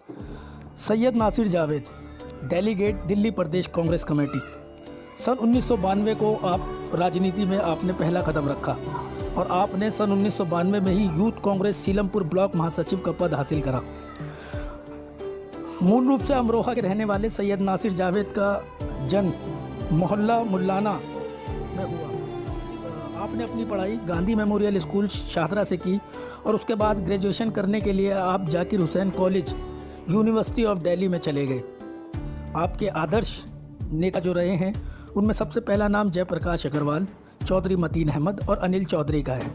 Syed Nasir Javed, delegate Delhi प्रदेश Congress committee. सन 1992 को आप राजनीति में आपने पहला कदम रखा और आपने सन 1992 में ही यूथ कांग्रेस सीलमपुर ब्लॉक महासचिव का पद हासिल करा। मूल रूप से अमरोहा के रहने वाले सैयद नासिर जावेद का जन्म मोहल्ला मुल्लाना में हुआ। आपने अपनी पढ़ाई गांधी मेमोरियल स्कूल शाहदरा से की और उसके बाद ग्रेजुएशन करने के लिए आप Zakir Hussain college university of Delhi में चले गए। आपके आदर्श नेता जो रहे हैं उनमें सबसे पहला नाम जयप्रकाश अग्रवाल, चौधरी मतीन अहमद और अनिल चौधरी का है।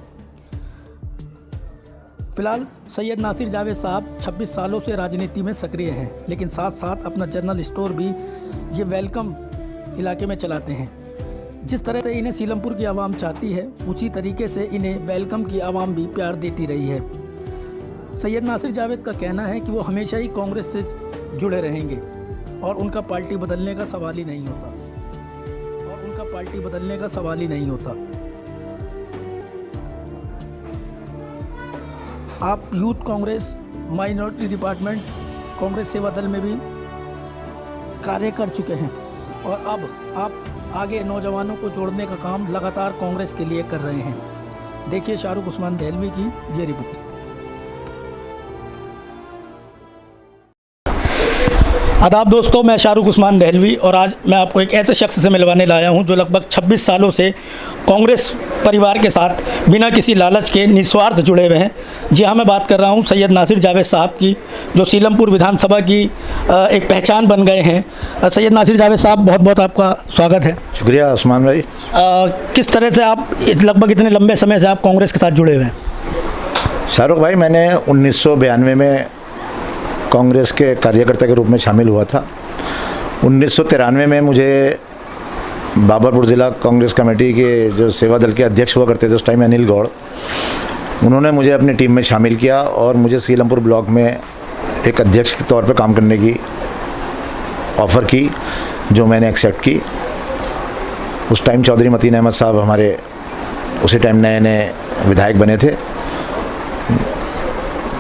फिलहाल सैयद नासिर जावेद साहब 26 सालों से राजनीति में सक्रिय हैं, लेकिन साथ साथ अपना जनरल स्टोर भी ये वेलकम इलाके में चलाते हैं। जिस तरह से इन्हें सीलमपुर की आवाम चाहती है, उसी तरीके से इन्हें वेलकम की आवाम भी प्यार देती रही है। सैयद नासिर जावेद का कहना है कि वो हमेशा ही कांग्रेस से जुड़े रहेंगे और उनका पार्टी बदलने का सवाल ही नहीं होता। आप youth Congress minority department Congress सेवा दल में भी कार्य कर चुके हैं और अब आप आगे नौजवानों को जोड़ने का काम लगातार कांग्रेस के लिए कर रहे हैं। देखिए शाहरुख उस्मान दहलवी की ये रिपोर्ट। आदाब दोस्तों, मैं शाहरुख उस्मान दहलवी और आज मैं आपको एक ऐसे शख्स से मिलवाने लाया हूं जो लगभग 26 सालों से कांग्रेस परिवार के साथ बिना किसी लालच के निस्वार्थ जुड़े हुए हैं। जी हाँ, मैं बात कर रहा हूं सैयद नासिर जावेद साहब की, जो सीलमपुर विधानसभा की एक पहचान बन गए हैं। सैयद नासिर जावेद साहब, बहुत बहुत आपका स्वागत है। शुक्रिया उस्मान भाई। किस तरह से आप लगभग इतने लंबे समय से आप कांग्रेस के साथ जुड़े हुए हैं? शाहरुख भाई, मैंने 1992 में कांग्रेस के कार्यकर्ता के रूप में शामिल हुआ था। 1993 में मुझे बाबरपुर ज़िला कांग्रेस कमेटी के जो सेवा दल के अध्यक्ष हुआ करते थे उस टाइम अनिल गौड़, उन्होंने मुझे अपनी टीम में शामिल किया और मुझे सीलमपुर ब्लॉक में एक अध्यक्ष के तौर पर काम करने की ऑफ़र की, जो मैंने एक्सेप्ट की। उस टाइम चौधरी मतीन अहमद साहब हमारे उसी टाइम नए नए विधायक बने थे।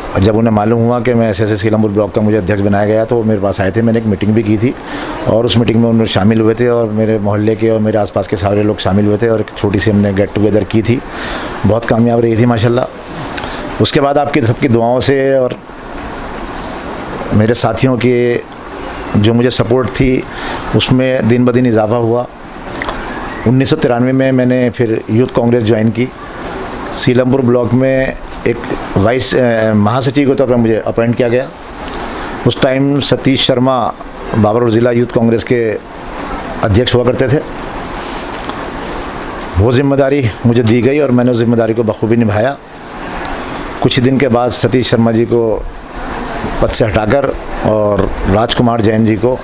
और जब उन्हें मालूम हुआ कि मैं ऐसे सीलमपुर ब्लॉक का मुझे अध्यक्ष बनाया गया तो वो मेरे पास आए थे। मैंने एक मीटिंग भी की थी और उस मीटिंग में उन्होंने शामिल हुए थे और मेरे मोहल्ले के और मेरे आसपास के सारे लोग शामिल हुए थे और एक छोटी सी हमने गेट टुगेदर की थी। बहुत कामयाब रही थी माशाल्लाह। उसके बाद आपकी सबकी दुआओं से और मेरे साथियों के जो मुझे सपोर्ट थी उसमें दिन ब दिन इजाफा हुआ। 1993 में मैंने फिर यूथ कांग्रेस ज्वाइन की। सीलमपुर ब्लॉक में एक वाइस महासचिव के तौर पर मुझे अपॉइंट किया गया। उस टाइम सतीश शर्मा बाबरपुर ज़िला यूथ कांग्रेस के अध्यक्ष हुआ करते थे। वो जिम्मेदारी मुझे दी गई और मैंने उस जिम्मेदारी को बखूबी निभाया। कुछ ही दिन के बाद सतीश शर्मा जी को पद से हटाकर और राजकुमार जैन जी को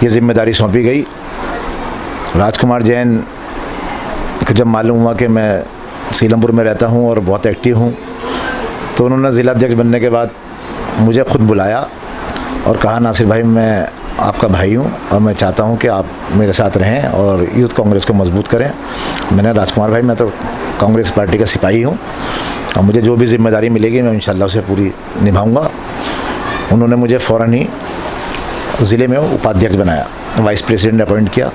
ये जिम्मेदारी सौंपी गई। राजकुमार जैन को जब मालूम हुआ कि मैं सीलमपुर में रहता हूँ और बहुत एक्टिव हूँ, तो उन्होंने ज़िला अध्यक्ष बनने के बाद मुझे ख़ुद बुलाया और कहा, नासिर भाई, मैं आपका भाई हूँ और मैं चाहता हूँ कि आप मेरे साथ रहें और यूथ कांग्रेस को मजबूत करें। मैंने राजकुमार भाई, मैं तो कांग्रेस पार्टी का सिपाही हूँ और मुझे जो भी जिम्मेदारी मिलेगी मैं इंशाल्लाह उसे पूरी निभाऊँगा। उन्होंने मुझे फ़ौरन ही ज़िले में उपाध्यक्ष बनाया, वाइस प्रेसिडेंट अपॉइंट किया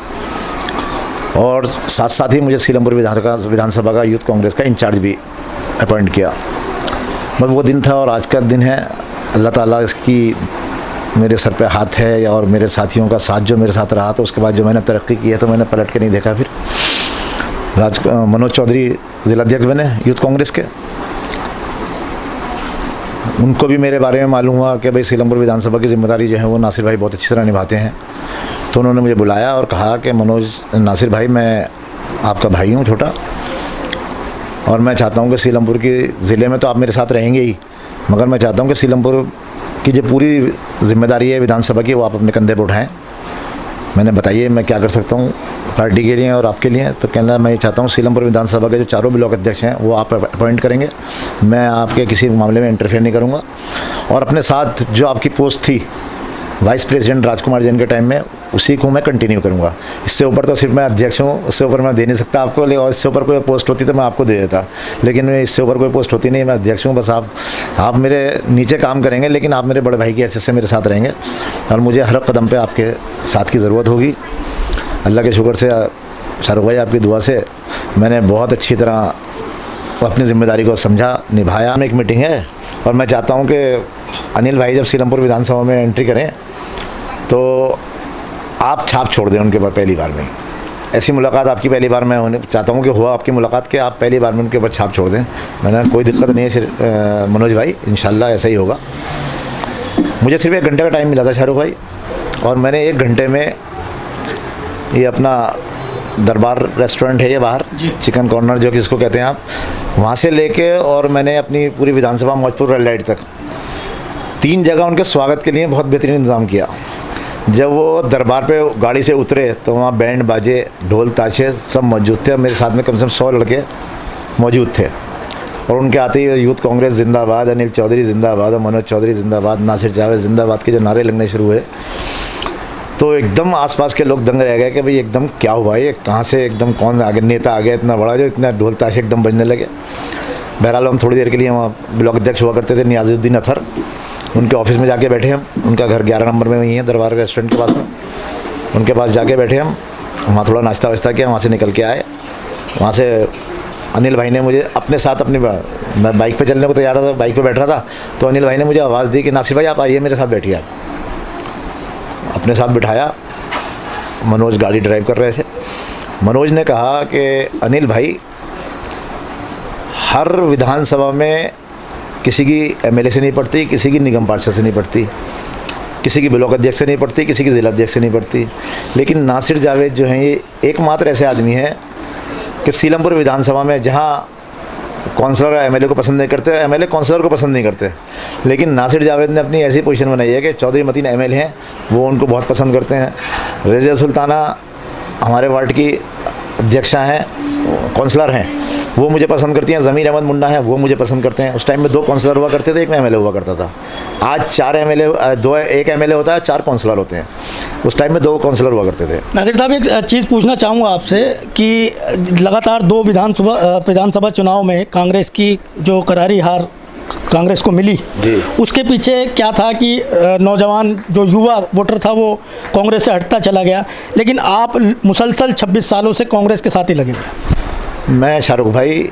और साथ साथ ही मुझे सीलमपुर विधानसभा का यूथ कांग्रेस का इंचार्ज भी अपॉइंट किया। बस वो दिन था और आज का दिन है। अल्लाह ताला इसकी मेरे सर पे हाथ है और मेरे साथियों का साथ जो मेरे साथ रहा, तो उसके बाद जो मैंने तरक्की की है तो मैंने पलट के नहीं देखा। फिर मनोज चौधरी ज़िलाध्यक्ष बने यूथ कांग्रेस के। उनको भी मेरे बारे में मालूम हुआ कि भाई सीलमपुर विधानसभा की जिम्मेदारी जो है वो नासिर भाई बहुत अच्छी तरह निभाते हैं, तो उन्होंने मुझे बुलाया और कहा कि नासिर भाई, मैं आपका भाई हूँ छोटा और मैं चाहता हूँ कि सीलमपुर के ज़िले में तो आप मेरे साथ रहेंगे ही, मगर मैं चाहता हूँ कि सीलमपुर की जो पूरी जिम्मेदारी है विधानसभा की वो आप अपने कंधे पर उठाएँ। मैंने बताइए मैं क्या कर सकता हूँ पार्टी के लिए और आपके लिए। तो कहना, मैं चाहता हूँ सीलमपुर विधानसभा के जो चारों ब्लॉक अध्यक्ष हैं वो आप अपॉइंट करेंगे, मैं आपके किसी मामले में इंटरफेयर नहीं करूँगा। और अपने साथ जो आपकी पोस्ट थी वाइस प्रेसिडेंट राजकुमार जैन के टाइम में, उसी को मैं कंटिन्यू करूँगा। इससे ऊपर तो सिर्फ मैं अध्यक्ष हूँ, उससे ऊपर मैं दे नहीं सकता आपको, और इससे ऊपर कोई पोस्ट होती तो मैं आपको दे देता, लेकिन इससे ऊपर कोई पोस्ट होती नहीं, मैं अध्यक्ष हूँ। बस आप मेरे नीचे काम करेंगे, लेकिन आप मेरे बड़े भाई के अच्छे से मेरे साथ रहेंगे, और मुझे हर कदम पर आपके साथ की ज़रूरत होगी। अल्लाह के शुक्र से शाहरुख भाई, आपकी दुआ से मैंने बहुत अच्छी तरह अपनी ज़िम्मेदारी को समझा, निभाया। एक मीटिंग है और मैं चाहता हूँ कि अनिल भाई जब सीलमपुर विधानसभा में एंट्री करें तो आप छाप छोड़ दें उनके बाद पहली बार में। ऐसी मुलाकात आपकी पहली बार मैं होने चाहता हूँ कि हुआ आपकी मुलाकात के आप पहली बार में उनके ऊपर छाप छोड़ दें। मैंने कोई दिक्कत नहीं है मनोज भाई, इंशाल्लाह ऐसा ही होगा। मुझे सिर्फ 1 घंटे का टाइम मिला था शाहरुख भाई, और मैंने 1 घंटे में ये अपना दरबार रेस्टोरेंट है ये बाहर, चिकन कॉर्नर जो कि इसको कहते हैं आप, वहाँ से लेके और मैंने अपनी पूरी विधानसभा मौजपुर रेड लाइट तक 3 जगह उनके स्वागत के लिए बहुत बेहतरीन इंतज़ाम किया। जब वो दरबार पे गाड़ी से उतरे तो वहाँ बैंड बाजे, ढोल ताशे सब मौजूद थे। मेरे साथ में कम से कम 100 लड़के मौजूद थे, और उनके आते ही यूथ कांग्रेस जिंदाबाद, अनिल चौधरी जिंदाबाद, मनोज चौधरी जिंदाबाद, नासिर जावेद जिंदाबाद के जो नारे लगने शुरू हुए तो एकदम आसपास के लोग दंग रह गए कि भाई एकदम क्या हुआ, ये कहाँ से एकदम कौन आगे नेता आ गया इतना बड़ा जो इतना ढोल ताशे एकदम बजने लगे। बहरहाल हम थोड़ी देर के लिए वहाँ ब्लॉक अध्यक्ष हुआ करते थे नियाजुद्दीन अथर, उनके ऑफिस में जाके बैठे हम। उनका घर 11 नंबर में वहीं है, दरबार रेस्टोरेंट के पास में। उनके पास जाके बैठे हम, वहाँ थोड़ा नाश्ता वाश्ता किया, वहाँ से निकल के आए। वहाँ से अनिल भाई ने मुझे अपने साथ मैं बाइक पे चलने को तैयार था, बाइक पे बैठ रहा था, तो अनिल भाई ने मुझे आवाज़ दी कि नासिर भाई आप आइए मेरे साथ बैठिए। आप अपने साथ बिठाया। मनोज गाड़ी ड्राइव कर रहे थे। मनोज ने कहा कि अनिल भाई, हर विधानसभा में किसी की एमएलए से नहीं पड़ती, किसी की निगम पार्षद से नहीं पड़ती, किसी की ब्लॉक अध्यक्ष से नहीं पड़ती, किसी की ज़िला अध्यक्ष से नहीं पड़ती, लेकिन नासिर जावेद जो हैं ये एकमात्र ऐसे आदमी हैं कि सीलमपुर विधानसभा में जहाँ कौंसलर एमएलए को पसंद नहीं करते, एमएलए कौंसलर को पसंद नहीं करते, लेकिन नासिर जावेद ने अपनी ऐसी पोजीशन बनाई है कि चौधरी मतीन एमएलए हैं, वो उनको बहुत पसंद करते हैं। रज़िया सुल्ताना हमारे वार्ड की अध्यक्षा हैं, कौंसलर हैं, वो मुझे पसंद करती हैं। ज़मीर अहमद मुन्ना है, वो मुझे पसंद करते हैं। उस टाइम में 2 कौंसलर हुआ करते थे, 1 एमएलए हुआ करता था। आज 4 एमएलए, 1 एमएलए होता है, 4 कौंसलर होते हैं। उस टाइम में 2 कौंसलर हुआ करते थे। नासिर साहब, एक चीज़ पूछना चाहूँगा आपसे कि लगातार 2 विधानसभा चुनाव में कांग्रेस की जो करारी हार कांग्रेस को मिली, उसके पीछे क्या था कि नौजवान जो युवा वोटर था वो कांग्रेस से हटता चला गया, लेकिन आप मुसलसल 26 सालों से कांग्रेस के साथ ही लगे हुए। मैं शाहरुख भाई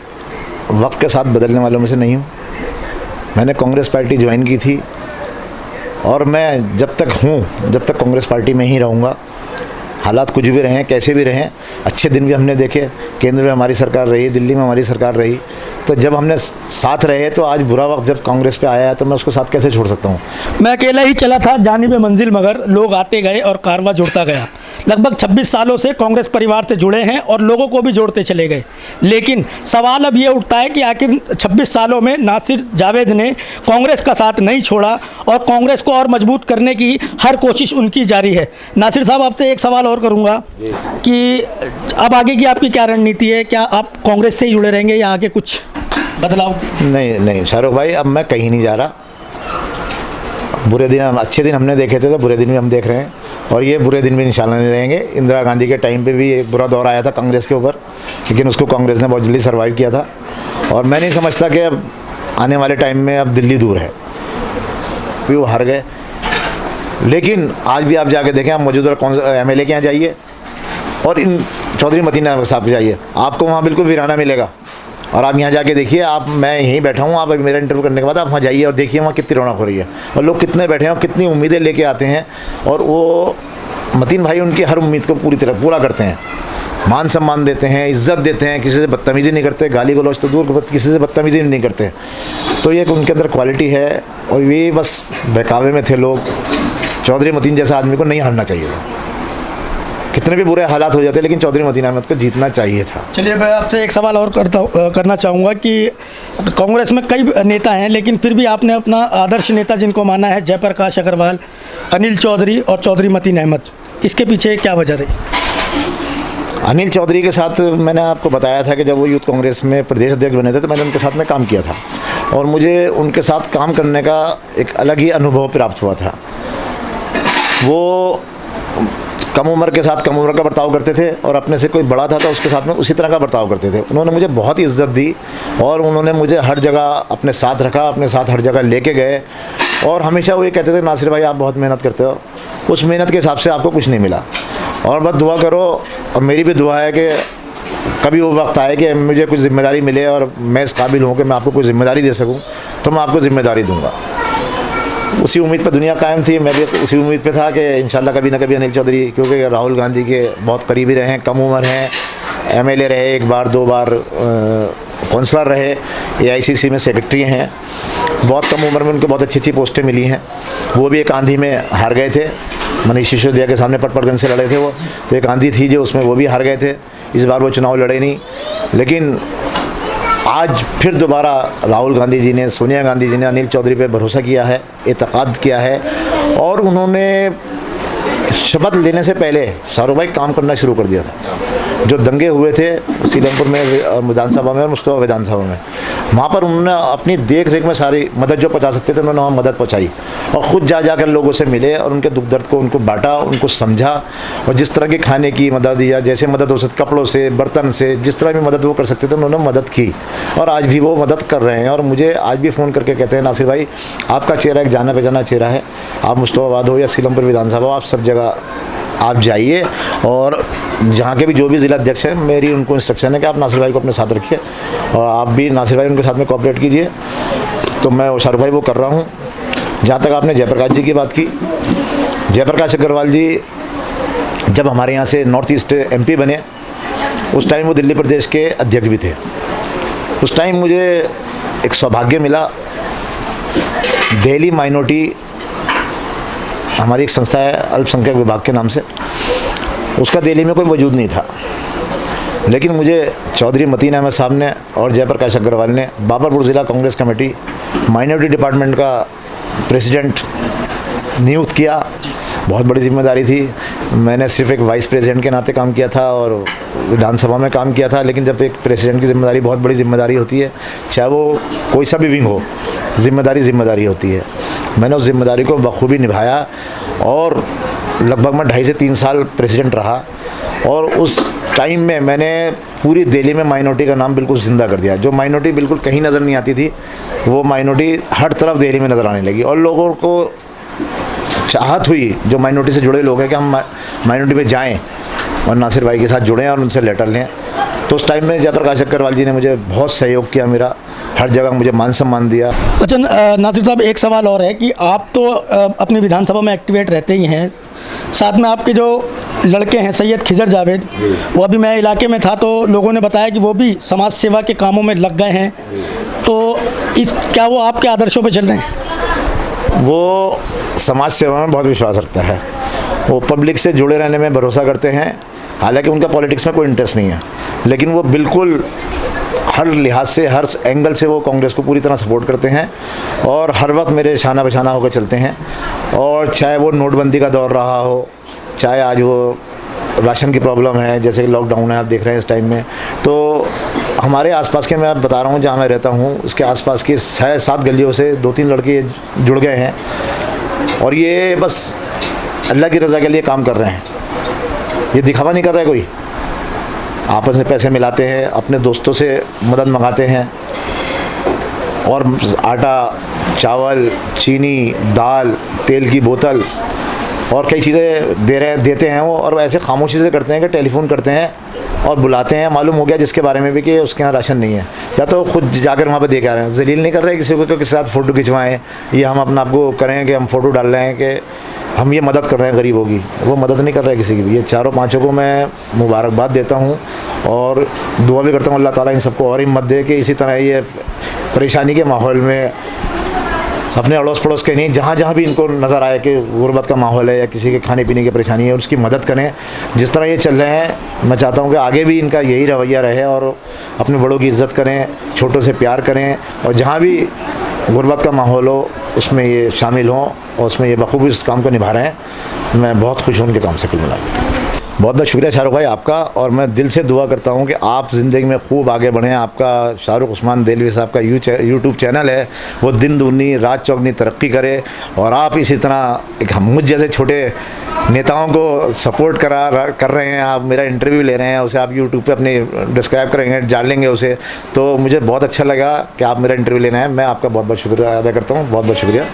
वक्त के साथ बदलने वालों में से नहीं हूँ। मैंने कांग्रेस पार्टी ज्वाइन की थी, और मैं जब तक हूँ, जब तक कांग्रेस पार्टी में ही रहूँगा। हालात कुछ भी रहें, कैसे भी रहें, अच्छे दिन भी हमने देखे। केंद्र में हमारी सरकार रही, दिल्ली में हमारी सरकार रही, तो जब हमने साथ रहे, तो आज बुरा वक्त जब कांग्रेस पे आया है तो मैं उसको साथ कैसे छोड़ सकता हूँ। मैं अकेला ही चला था जानिब मंजिल, मगर लोग आते गए और कारवां जुड़ता गया। लगभग 26 सालों से कांग्रेस परिवार से जुड़े हैं और लोगों को भी जोड़ते चले गए, लेकिन सवाल अब ये उठता है कि आखिर 26 सालों में नासिर जावेद ने कांग्रेस का साथ नहीं छोड़ा और कांग्रेस को और मजबूत करने की हर कोशिश उनकी जारी है। नासिर साहब, आपसे एक सवाल और करूंगा कि अब आगे की आपकी क्या रणनीति है? क्या आप कांग्रेस से ही जुड़े रहेंगे या आगे कुछ बदलाव? नहीं शाहरुख भाई, अब मैं कहीं नहीं जा रहा। बुरे दिन, अच्छे दिन हमने देखे थे, तो बुरे दिन भी हम देख रहे हैं, और ये बुरे दिन भी इंशाल्लाह नहीं रहेंगे। इंदिरा गांधी के टाइम पे भी एक बुरा दौर आया था कांग्रेस के ऊपर, लेकिन उसको कांग्रेस ने बहुत जल्दी सर्वाइव किया था। और मैं नहीं समझता कि अब आने वाले टाइम में अब दिल्ली दूर है, भी वो हार गए। लेकिन आज भी आप जाके देखें, आप मौजूदा एमएलए के यहाँ जाइए और इन चौधरी मतीन साहब के जाइए, आपको वहाँ बिल्कुल वीराना मिलेगा। और आप यहाँ जाके देखिए, आप, मैं यहीं बैठा हूँ, आप मेरा इंटरव्यू करने के बाद आप वहाँ जाइए और देखिए वहाँ कितनी रौनक हो रही है, और लोग कितने बैठे हैं और कितनी उम्मीदें लेके आते हैं, और वो मतीन भाई उनकी हर उम्मीद को पूरी तरह पूरा करते हैं। मान सम्मान देते हैं, इज्जत देते हैं, किसी से बदतमीज़ी नहीं करते, गाली गलौज तो दूर, किसी से बदतमीज़ी नहीं करते। तो ये उनके अंदर क्वालिटी है, और ये बस बहकावे में थे लोग। चौधरी मतीन जैसा आदमी को नहीं हारना चाहिए था, कितने भी बुरे हालात हो जाते, लेकिन चौधरी मतीन अहमद को जीतना चाहिए था। चलिए, मैं आपसे एक सवाल और करना चाहूँगा कि कांग्रेस में कई नेता हैं, लेकिन फिर भी आपने अपना आदर्श नेता जिनको माना है जयप्रकाश अग्रवाल, अनिल चौधरी और चौधरी मतीन अहमद, इसके पीछे क्या वजह रही? अनिल चौधरी के साथ मैंने आपको बताया था कि जब वो यूथ कांग्रेस में प्रदेश अध्यक्ष बने थे, तो मैंने उनके साथ में काम किया था, और मुझे उनके साथ काम करने का एक अलग ही अनुभव प्राप्त हुआ था। वो कम उम्र के साथ कम उम्र का बर्ताव करते थे और अपने से कोई बड़ा था तो उसके साथ में उसी तरह का बर्ताव करते थे। उन्होंने मुझे बहुत इज़्ज़त दी और उन्होंने मुझे हर जगह अपने साथ रखा, अपने साथ हर जगह लेके गए और हमेशा वो ये कहते थे, नासिर भाई आप बहुत मेहनत करते हो, उस मेहनत के हिसाब से आपको कुछ नहीं मिला और बस दुआ करो। और मेरी भी दुआ है कि कभी वो वक्त आए कि मुझे कुछ ज़िम्मेदारी मिले और मैं इस काबिल हूँ कि मैं आपको कोई ज़िम्मेदारी दे सकूँ तो मैं आपको ज़िम्मेदारी दूँगा। उसी उम्मीद पर दुनिया कायम थी, मैं भी उसी उम्मीद पे था कि इंशाल्लाह कभी ना कभी अनिल चौधरी, क्योंकि राहुल गांधी के बहुत करीबी रहे हैं, कम उम्र हैं, एमएलए रहे, एक बार दो बार काउंसलर रहे, एआईसीसी में सेक्रेटरी हैं, बहुत कम उम्र में उनको बहुत अच्छी अच्छी पोस्टें मिली हैं। वो भी एक आंधी में हार गए थे, मनीष सिसोदिया के सामने पटपड़गंज से लड़े थे वो, तो एक आंधी थी जो उसमें वो भी हार गए थे। इस बार वो चुनाव लड़े नहीं, लेकिन आज फिर दोबारा राहुल गांधी जी ने, सोनिया गांधी जी ने अनिल चौधरी पे भरोसा किया है, एतक़ाद किया है और उन्होंने शपथ लेने से पहले शाहरुख भाई काम करना शुरू कर दिया था। जो दंगे हुए थे सीलमपुर में विधानसभा में और मुस्तफा विधानसभा में, वहाँ पर उन्होंने अपनी देख रेख में सारी मदद जो पहुँचा सकते थे उन्होंने वहाँ मदद पहुँचाई और ख़ुद जा कर लोगों से मिले और उनके दुख दर्द को उनको बांटा, उनको समझा और जिस तरह की खाने की मदद या जैसे मदद हो सकती, कपड़ों से, बर्तन से, जिस तरह भी मदद वो कर सकते थे उन्होंने मदद की और आज भी वो मदद कर रहे हैं। और मुझे आज भी फ़ोन करके कहते हैं, नासिर भाई आपका चेहरा एक जाना पहचाना चेहरा है, आप मुस्तफाबाद हो या सीलमपुर विधानसभा, आप सब जगह आप जाइए और जहाँ के भी जो भी ज़िला अध्यक्ष हैं, मेरी उनको इंस्ट्रक्शन है कि आप नासिर भाई को अपने साथ रखिए और आप भी नासिर भाई उनके साथ में कोऑपरेट कीजिए। तो मैं शाहरुख भाई वो कर रहा हूँ। जहाँ तक आपने जयप्रकाश जी की बात की, जयप्रकाश अग्रवाल जी जब हमारे यहाँ से नॉर्थ ईस्ट एमपी बने, उस टाइम वो दिल्ली प्रदेश के अध्यक्ष भी थे। उस टाइम मुझे एक सौभाग्य मिला, दिल्ली माइनॉरिटी हमारी एक संस्था है अल्पसंख्यक विभाग के नाम से, उसका दिल्ली में कोई वजूद नहीं था, लेकिन मुझे चौधरी मतीन अहमद साहब ने और जयप्रकाश अग्रवाल ने बाबरपुर ज़िला कांग्रेस कमेटी माइनॉरिटी डिपार्टमेंट का प्रेसिडेंट नियुक्त किया। बहुत बड़ी जिम्मेदारी थी। मैंने सिर्फ एक वाइस प्रेसिडेंट के नाते काम किया था और विधानसभा में काम किया था, लेकिन जब एक प्रेसिडेंट की जिम्मेदारी बहुत बड़ी जिम्मेदारी होती है, चाहे वो कोई सा भी विंग हो, जिम्मेदारी होती है। मैंने उस जिम्मेदारी को बखूबी निभाया और लगभग मैं 2.5 से 3 साल प्रेसिडेंट रहा और उस टाइम में मैंने पूरी दिल्ली में माइनॉरिटी का नाम बिल्कुल ज़िंदा कर दिया। जो माइनॉरिटी बिल्कुल कहीं नज़र नहीं आती थी, वो माइनॉरिटी हर तरफ दिल्ली में नज़र आने लगी और लोगों को चाहत हुई, जो माइनॉरिटी से जुड़े लोग हैं, कि हम माइनॉरिटी पे जाएं और नासिर भाई के साथ जुड़ें और उनसे लेटर लें। तो उस टाइम में जयप्रकाश अग्रवाल जी ने मुझे बहुत सहयोग किया, मेरा हर जगह मुझे मान सम्मान दिया। अच्छा नासिर साहब, एक सवाल और है कि आप तो अपनी विधानसभा में एक्टिवेट रहते ही हैं, साथ में आपके जो लड़के हैं सैयद खिजर जावेद, वो अभी मैं इलाके में था तो लोगों ने बताया कि वो भी समाज सेवा के कामों में लग गए हैं, तो क्या वो आपके आदर्शों पे चल रहे हैं? वो समाज सेवा में बहुत विश्वास रखता है, वो पब्लिक से जुड़े रहने में भरोसा करते हैं। हालांकि उनका पॉलिटिक्स में कोई इंटरेस्ट नहीं है, लेकिन वो बिल्कुल हर लिहाज से, हर एंगल से वो कांग्रेस को पूरी तरह सपोर्ट करते हैं और हर वक्त मेरे शाना बशाना होकर चलते हैं। और चाहे वो नोटबंदी का दौर रहा हो, चाहे आज वो राशन की प्रॉब्लम है, जैसे कि लॉकडाउन है, आप देख रहे हैं इस टाइम में, तो हमारे आसपास के, मैं बता रहा हूँ जहाँ मैं रहता हूँ, उसके आसपास की 6-7 गलियों से 2-3 लड़के जुड़ गए हैं और ये बस अल्लाह की रज़ा के लिए काम कर रहे हैं। ये दिखावा नहीं कर रहा है कोई, आपस में पैसे मिलाते हैं, अपने दोस्तों से मदद मंगाते हैं और आटा, चावल, चीनी, दाल, तेल की बोतल और कई चीज़ें देते हैं वो, और ऐसे खामोशी से करते हैं कि टेलीफोन करते हैं और बुलाते हैं। मालूम हो गया जिसके बारे में भी कि उसके यहाँ राशन नहीं है, या तो खुद जाकर वहाँ पे दे के आ रहे हैं। जलील नहीं कर रहे किसी को कि किसी साथ फ़ोटो खिंचवाएँ, या हम अपना आपको करें कि हम फ़ोटो डाल रहे हैं कि हम ये मदद कर रहे हैं गरीबों की। वो मदद नहीं कर रहे किसी की भी। ये चारों पाँचों को मैं मुबारकबाद देता हूँ और दुआ भी करता हूँ अल्लाह ताला इन सबको और हिम्मत दे कि इसी तरह ये परेशानी के माहौल में अपने अड़ोस पड़ोस के नहीं, जहाँ जहाँ भी इनको नज़र आए कि गुर्बत का माहौल है या किसी के खाने पीने की परेशानी है, उसकी मदद करें। जिस तरह ये चल रहे हैं, मैं चाहता हूँ कि आगे भी इनका यही रवैया रहे और अपने बड़ों की इज़्ज़त करें, छोटों से प्यार करें और जहाँ भी गुर्बत का माहौल हो उसमें ये शामिल हों और उसमें ये बखूबी इस काम को निभा रहे हैं। मैं बहुत खुश हूँ उनके काम से कुल मिला के। बहुत बहुत शुक्रिया शाहरुख भाई आपका, और मैं दिल से दुआ करता हूँ कि आप ज़िंदगी में खूब आगे बढ़ें। आपका शाहरुख उस्मान देलवी साहब का यूट्यूब चैनल है, वो दिन दूनी रात चौगनी तरक्की करे, और आप इसी तरह एक हम मुझ जैसे छोटे नेताओं को सपोर्ट कर रहे हैं। आप मेरा इंटरव्यू ले रहे हैं, उसे आप यूट्यूब पे अपने डिस्क्राइब करेंगे, डालेंगे उसे, तो मुझे बहुत अच्छा लगा कि आप मेरा इंटरव्यू लेना है। मैं आपका बहुत बहुत शुक्रिया अदा करता हूँ। बहुत बहुत शुक्रिया।